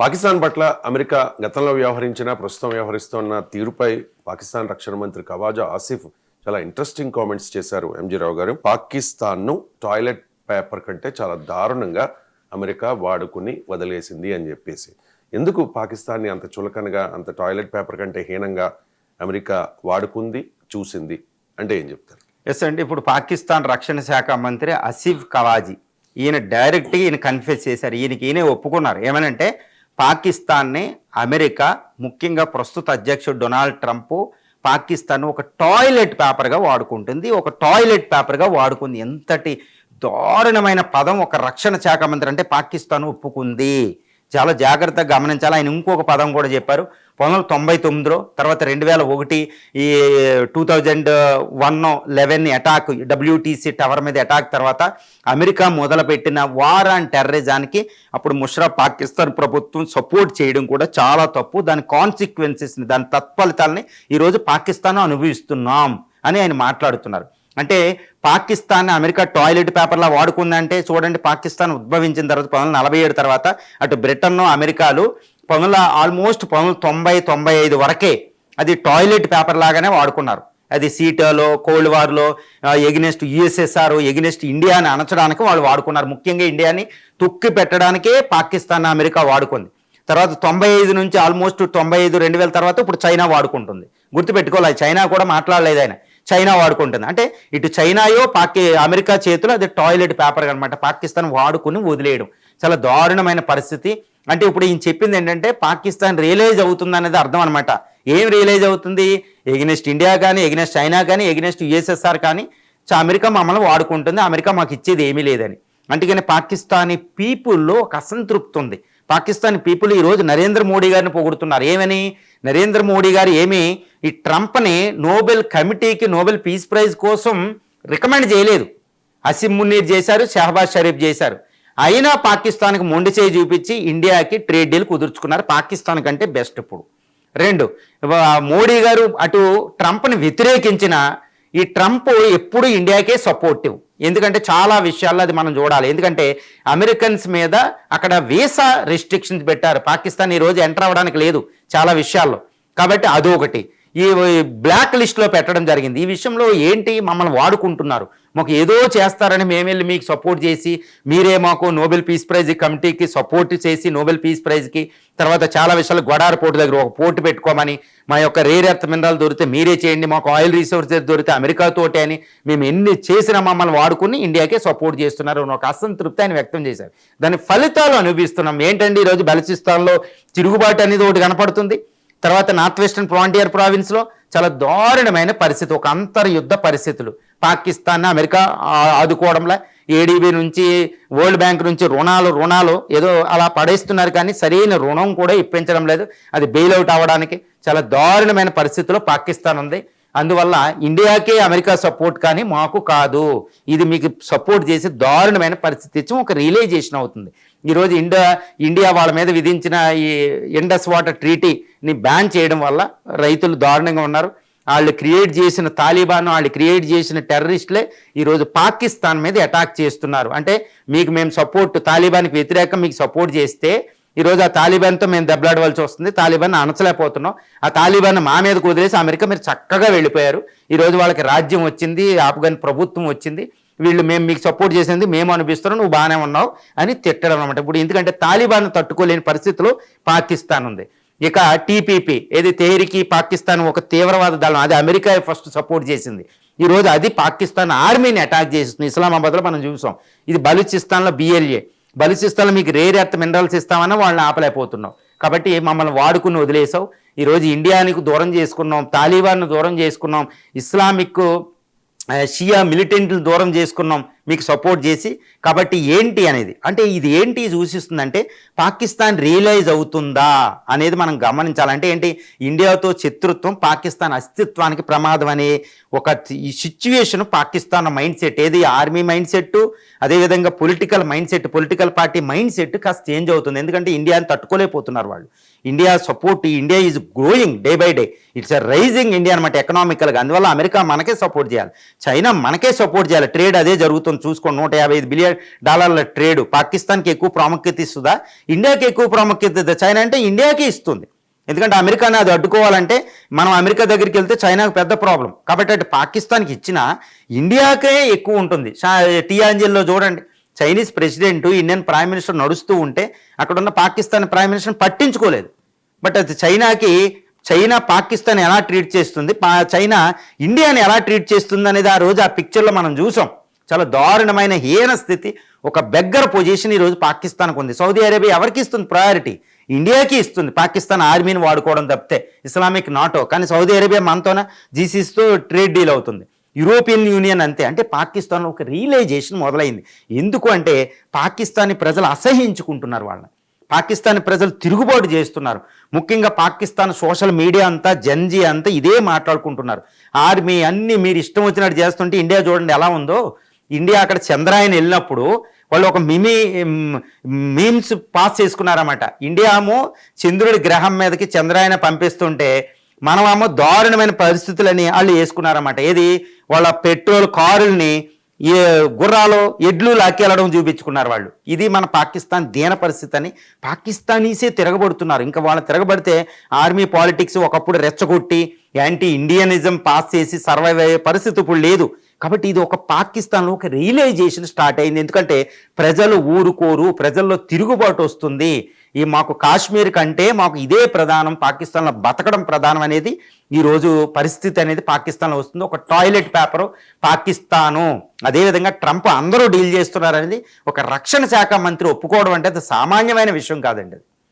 పాకిస్తాన్ పట్ల అమెరికా గతంలో వ్యవహరించిన ప్రస్తుతం వ్యవహరిస్తున్న తీరుపై పాకిస్తాన్ రక్షణ మంత్రి ఖవాజా ఆసిఫ్ చాలా ఇంట్రెస్టింగ్ కామెంట్స్ చేశారు. ఎంజీ రావు గారు, పాకిస్తాన్ను టాయిలెట్ పేపర్ కంటే చాలా దారుణంగా అమెరికా వాడుకుని వదిలేసింది అని చెప్పేసి. ఎందుకు పాకిస్తాన్ని అంత చులకనగా, అంత టాయిలెట్ పేపర్ కంటే హీనంగా అమెరికా వాడుకుంది, చూసింది అంటే ఏం చెప్తారు? ఎస్ అండి, ఇప్పుడు పాకిస్తాన్ రక్షణ శాఖ మంత్రి ఆసిఫ్ ఖవాజీ ఈయన డైరెక్ట్గా ఈయన కన్ఫెస్ చేశారు. ఈయనే ఒప్పుకున్నారు. ఏమనంటే పాకిస్తాన్ని అమెరికా, ముఖ్యంగా ప్రస్తుత అధ్యక్షుడు డొనాల్డ్ ట్రంప్ పాకిస్తాన్ ఒక టాయిలెట్ పేపర్గా వాడుకుంటుంది, ఒక టాయిలెట్ పేపర్గా వాడుకుంది. ఎంతటి దారుణమైన పదం ఒక రక్షణ శాఖ మంత్రి అంటే పాకిస్తాన్ ఒప్పుకుంది. చాలా జాగ్రత్తగా గమనించాలి. ఆయన ఇంకొక పదం కూడా చెప్పారు. 1999లో తర్వాత 2001 ఈ 2001-11 అటాక్, WTC టవర్ మీద అటాక్ తర్వాత అమెరికా మొదలుపెట్టిన వార్ అండ్ టెర్రరిజానికి అప్పుడు ముషరఫ్ పాకిస్తాన్ ప్రభుత్వం సపోర్ట్ చేయడం కూడా చాలా తప్పు. దాని కాన్సిక్వెన్సెస్ని, దాని తత్ఫలితాలని ఈరోజు పాకిస్తాన్ అనుభవిస్తున్నాం అని ఆయన మాట్లాడుతున్నారు. అంటే పాకిస్తాన్ అమెరికా టాయిలెట్ పేపర్లా వాడుకుందంటే చూడండి, పాకిస్తాన్ ఉద్భవించిన తర్వాత 1947 తర్వాత అటు బ్రిటన్, అమెరికాలు ఆల్మోస్ట్ 1990-95 వరకే అది టాయిలెట్ పేపర్ లాగానే వాడుకున్నారు. అది సీటాలో, కోల్డ్ వార్లో ఎగ్నెస్ట్ USSR, ఎగ్నెస్ట్ ఇండియాని అణచడానికి వాళ్ళు వాడుకున్నారు. ముఖ్యంగా ఇండియాని తొక్కి పెట్టడానికే పాకిస్తాన్ అమెరికా వాడుకుంది. తర్వాత 95 నుంచి ఆల్మోస్ట్ 95-2000 తర్వాత ఇప్పుడు చైనా వాడుకుంటుంది. గుర్తుపెట్టుకోవాలి, చైనా కూడా మాట్లాడలేదు ఆయన, చైనా వాడుకుంటుంది. అంటే ఇటు చైనాయో అమెరికా చేతిలో అది టాయిలెట్ పేపర్ అనమాట. పాకిస్తాన్ వాడుకుని వదిలేయడం చాలా దారుణమైన పరిస్థితి. అంటే ఇప్పుడు ఈయన చెప్పింది ఏంటంటే పాకిస్తాన్ రియలైజ్ అవుతుంది అనేది అర్థం అనమాట. ఏం రియలైజ్ అవుతుంది? ఎగ్నెస్ట్ ఇండియా కానీ, ఎగ్నెస్ట్ చైనా కానీ, ఎగ్నెస్ట్ USSR కానీ అమెరికా మమ్మల్ని వాడుకుంటుంది, అమెరికా మాకు ఇచ్చేది ఏమీ లేదని. అందుకని పాకిస్తానీ పీపుల్లో ఒక అసంతృప్తి ఉంది. పాకిస్తాన్ పీపుల్ ఈరోజు నరేంద్ర మోడీ గారిని పొగుడుతున్నారు. ఏమని? నరేంద్ర మోడీ గారు ఈ ట్రంప్ని నోబెల్ కమిటీకి నోబెల్ పీస్ ప్రైజ్ కోసం రికమెండ్ చేయలేదు. అసిమ్ మునీర్ చేశారు, షహబాజ్ షరీఫ్ చేశారు. అయినా పాకిస్తాన్కి మొండి చేయి చూపించి ఇండియాకి ట్రేడ్ డీల్ కుదుర్చుకున్నారు. పాకిస్తాన్ కంటే బెస్ట్. ఇప్పుడు రెండు, మోడీ గారు అటు ట్రంప్ని వ్యతిరేకించిన ఈ ట్రంప్ ఎప్పుడు ఇండియాకే సపోర్టివ్. ఎందుకంటే చాలా విషయాల్లో అది మనం చూడాలి. ఎందుకంటే అమెరికన్స్ మీద అక్కడ వీసా రెస్ట్రిక్షన్స్ పెట్టారు. పాకిస్తాన్ ఈరోజు ఎంటర్ అవ్వడానికి లేదు చాలా విషయాల్లో. కాబట్టి అదొకటి. ఈ బ్లాక్ లిస్ట్లో పెట్టడం జరిగింది. ఈ విషయంలో ఏంటి, మమ్మల్ని వాడుకుంటున్నారు, మాకు ఏదో చేస్తారని మేము వెళ్ళి మీకు సపోర్ట్ చేసి, మీరే మాకు నోబెల్ పీస్ ప్రైజ్ కమిటీకి సపోర్ట్ చేసి నోబెల్ పీస్ ప్రైజ్కి తర్వాత చాలా విషయాలు గొడార పోర్టు దగ్గర ఒక పోర్టు పెట్టుకోమని, మా యొక్క రేర్ ఎర్త్ మినరల్ దొరికితే మీరే చేయండి, మాకు ఆయిల్ రిసోర్సెస్ దొరికితే అమెరికాతోటే అని మేము ఎన్ని చేసినా మమ్మల్ని వాడుకుని ఇండియాకే సపోర్ట్ చేస్తున్నారు అని ఒక అసంతృప్తి ఆయన వ్యక్తం చేశారు. దాని ఫలితాలు అనుభవిస్తున్నాం. ఏంటండి, ఈరోజు బలూచిస్తాన్లో తిరుగుబాటు అనేది ఒకటి కనపడుతుంది. తర్వాత నార్త్ వెస్టర్న్ ఫ్రాంటియర్ ప్రావిన్స్లో చాలా దారుణమైన పరిస్థితి, ఒక అంతర్యుద్ధ పరిస్థితులు. పాకిస్తాన్ అమెరికా ఆదుకోవడంలో ADB నుంచి, వరల్డ్ బ్యాంక్ నుంచి రుణాలు ఏదో అలా పడేస్తున్నారు, కానీ సరైన రుణం కూడా ఇప్పించడం లేదు. అది బెయిల్అవుట్ అవ్వడానికి చాలా దారుణమైన పరిస్థితిలో పాకిస్తాన్ ఉంది. అందువల్ల ఇండియాకే అమెరికా సపోర్ట్ కానీ మాకు కాదు, ఇది మీకు సపోర్ట్ చేసి దారుణమైన పరిస్థితి ఇచ్చి ఒక రియలైజేషన్ అవుతుంది. ఈరోజు ఇండియా వాళ్ళ మీద విధించిన ఈ ఇండస్ వాటర్ ట్రీటీని బ్యాన్ చేయడం వల్ల రైతులు దారుణంగా ఉన్నారు. వాళ్ళు క్రియేట్ చేసిన తాలిబాన్, వాళ్ళు క్రియేట్ చేసిన టెర్రరిస్టులే ఈరోజు పాకిస్తాన్ మీద అటాక్ చేస్తున్నారు. అంటే మీకు మేము సపోర్ట్, తాలిబాన్కి వ్యతిరేకంగా మీకు సపోర్ట్ చేస్తే ఈరోజు ఆ తాలిబాన్తో మేము దెబ్బలాడవలసి వస్తుంది, తాలిబాన్ అణచలేకపోతున్నాం, ఆ తాలిబాన్ మా మీదకు వదిలేసి అమెరికా మీరు చక్కగా వెళ్ళిపోయారు, ఈరోజు వాళ్ళకి రాజ్యం వచ్చింది, ఆఫ్ఘన్ ప్రభుత్వం వచ్చింది, వీళ్ళు మేము మీకు సపోర్ట్ చేసింది మేము అనిపిస్తున్నాం, నువ్వు బాగానే ఉన్నావు అని తిట్టడం అనమాట. ఇప్పుడు ఎందుకంటే తాలిబాన్ తట్టుకోలేని పరిస్థితిలో పాకిస్తాన్ ఉంది. ఇక TPP ఏది తెహ్రీకి పాకిస్తాన్ ఒక తీవ్రవాద దళం, అది అమెరికా ఫస్ట్ సపోర్ట్ చేసింది. ఈరోజు అది పాకిస్తాన్ ఆర్మీని అటాక్ చేస్తుంది. ఇస్లామాబాద్లో మనం చూసాం. ఇది బలూచిస్తాన్లో BLA, బలూచిస్తాన్లో మీకు రేర్ ఎర్త్ మినరల్స్ ఇస్తామన్నా వాళ్ళని ఆపలేకపోతున్నాం. కాబట్టి మమ్మల్ని వాడుకుని వదిలేసావు. ఈరోజు ఇండియానికి దూరం చేసుకున్నాం, తాలిబాన్ను దూరం చేసుకున్నాం, ఇస్లామిక్ షియా మిలిటెంట్లు దూరం చేసుకున్నాం మీకు సపోర్ట్ చేసి. కాబట్టి ఏంటి అనేది, అంటే ఇది ఏంటి సూచిస్తుందంటే పాకిస్తాన్ రియలైజ్ అవుతుందా అనేది మనం గమనించాలంటే ఏంటి, ఇండియాతో శత్రుత్వం పాకిస్తాన్ అస్తిత్వానికి ప్రమాదం అనే ఒక ఈ సిచ్యువేషన్ పాకిస్తాన్ మైండ్ సెట్, ఏది ఆర్మీ మైండ్ సెట్, అదేవిధంగా political mind set, political party mind set కాస్త చేంజ్ అవుతుంది. ఎందుకంటే ఇండియాని తట్టుకోలేకపోతున్నారు వాళ్ళు. India support, India is growing day by day, it's a rising India అనమాట ఎకనామికల్గా. అందువల్ల అమెరికా మనకే సపోర్ట్ చేయాలి, చైనా మనకే సపోర్ట్ చేయాలి, ట్రేడ్ అదే జరుగుతుంది చూసుకోండి, $155 బిలియన్ ట్రేడ్ పాకిస్తాన్కి ఎక్కువ ప్రాముఖ్యత ఇస్తుందా, ఇండియాకి ఎక్కువ ప్రాముఖ్యత ఇస్తుందా? చైనా అంటే ఇండియాకి ఇస్తుంది. ఎందుకంటే అమెరికాని అది అడ్డుకోవాలంటే మనం అమెరికా దగ్గరికి వెళ్తే చైనాకు పెద్ద ప్రాబ్లం. కాబట్టి అటు పాకిస్తాన్కి ఇచ్చినా ఇండియాకే ఎక్కువ ఉంటుంది. టియాంజిల్లో చూడండి, Chinese president Indian prime minister నడుస్తూ ఉంటే అక్కడ ఉన్న పాకిస్తాన్ ప్రైమ్ మినిస్టర్ పట్టించుకోలేదు. బట్ అది చైనా పాకిస్తాన్ ఎలా ట్రీట్ చేస్తుంది, చైనా ఇండియాని ఎలా ట్రీట్ చేస్తుంది అనేది ఆ రోజు ఆ పిక్చర్లో మనం చూసాం. చాలా దారుణమైన హీన స్థితి, ఒక బెగ్గర పొజిషన్ ఈరోజు పాకిస్తాన్కు ఉంది. సౌదీ అరేబియా ఎవరికి ఇస్తుంది ప్రయారిటీ? ఇండియాకి ఇస్తుంది. పాకిస్తాన్ ఆర్మీని వాడుకోవడం తప్పితే, ఇస్లామిక్ నాటో. కానీ సౌదీ అరేబియా మనతోనే జీసీస్తో ట్రేడ్ డీల్ అవుతుంది. యూరోపియన్ యూనియన్ అంతే. అంటే పాకిస్తాన్లో ఒక రియలైజేషన్ మొదలైంది. ఎందుకు అంటే పాకిస్తానీ ప్రజలు అసహ్యించుకుంటున్నారు వాళ్ళని, పాకిస్తానీ ప్రజలు తిరుగుబాటు చేస్తున్నారు. ముఖ్యంగా పాకిస్తాన్ సోషల్ మీడియా అంతా, జన్జీ అంతా ఇదే మాట్లాడుకుంటున్నారు. ఆర్మీ అన్నీ మీరు ఇష్టం వచ్చినట్టు చేస్తుంటే ఇండియా చూడండి ఎలా ఉందో. ఇండియా అక్కడ చంద్రాయన్ వెళ్ళినప్పుడు వాళ్ళు ఒక మీమ్స్ పాస్ చేసుకున్నారన్నమాట. ఇండియా ఏమో చంద్రుడి గ్రహం మీదకి చంద్రాయన పంపిస్తుంటే మనమేమో దారుణమైన పరిస్థితులని వాళ్ళు వేసుకున్నారన్నమాట. ఏది, వాళ్ళ పెట్రోల్ కారుల్ని గుర్రాలు ఎడ్లు లాక్కెళ్ళడం చూపించుకున్నారు వాళ్ళు. ఇది మన పాకిస్తాన్ దీన పరిస్థితి అని పాకిస్తానీసే తిరగబడుతున్నారు. ఇంకా వాళ్ళు తిరగబడితే ఆర్మీ పాలిటిక్స్ ఒకప్పుడు రెచ్చగొట్టి యాంటీ ఇండియనిజం పాస్ చేసి సర్వైవ్ అయ్యే పరిస్థితి ఇప్పుడు లేదు. కాబట్టి ఇది ఒక పాకిస్తాన్లో ఒక రియలైజేషన్ స్టార్ట్ అయింది. ఎందుకంటే ప్రజలు ఊరుకోరు, ప్రజల్లో తిరుగుబాటు వస్తుంది. మాకు కాశ్మీర్ కంటే మాకు ఇదే ప్రధానం, పాకిస్తాన్లో బతకడం ప్రధానం అనేది ఈరోజు పరిస్థితి అనేది పాకిస్తాన్లో వస్తుంది. ఒక టాయిలెట్ పేపరు పాకిస్తాను, అదేవిధంగా ట్రంప్ అందరూ డీల్ చేస్తున్నారు అనేది ఒక రక్షణ శాఖ మంత్రి ఒప్పుకోవడం అంటే అది సామాన్యమైన విషయం కాదండి.